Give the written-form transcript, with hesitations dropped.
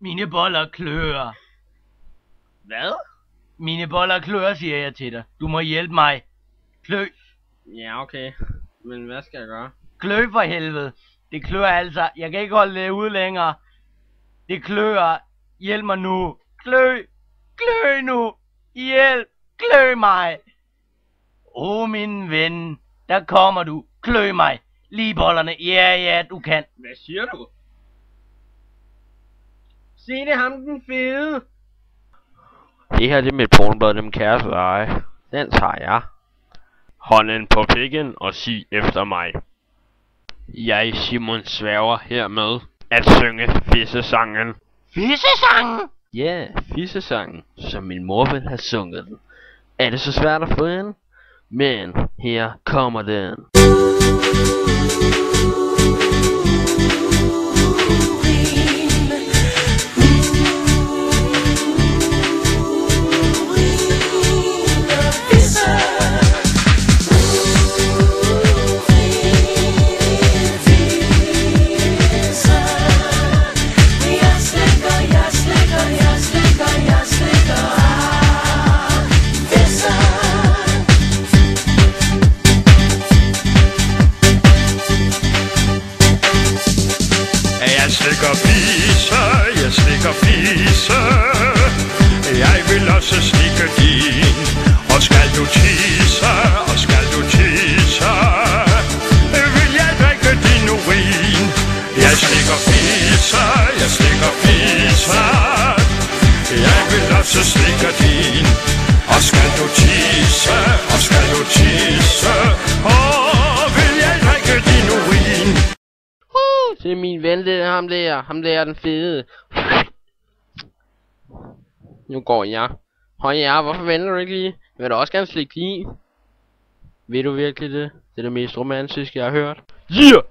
Mine boller klør. Hvad? Mine boller klør, siger jeg til dig. Du må hjælpe mig. Klø. Ja, okay. Men hvad skal jeg gøre? Klø for helvede. Det klør altså. Jeg kan ikke holde det ude længere. Det klør. Hjælp mig nu. Klø. Klø nu. Hjælp. Klø mig. Min ven. Der kommer du. Klø mig. Lige bollerne. Ja, du kan. Hvad siger du? Se, det er ham den fede. Det her det er mit pornoblad, dem kære for dig. Den tager jeg. Hånden på pikken og sig efter mig. Jeg, Simon, sværger hermed at synge fissesangen. Fissesangen? Ja, fissesangen, som min mor ville have sunget den. Er det så svært at få ind? Men her kommer den. Jeg slikker fisse. Jeg vil også slikke din. Og skal du tisse, vil jeg drikke din urin. Jeg slikker fisse. Jeg vil også slikke din. Og skal du tisse, vil jeg drikke din urin. Det er min ven, det er ham der er den fede. Nu går jeg. Ja, hvorfor venter du ikke lige? Jeg vil da også gerne slikke lige. Ved du virkelig det? Det er det mest romantiske, jeg har hørt. Yeah!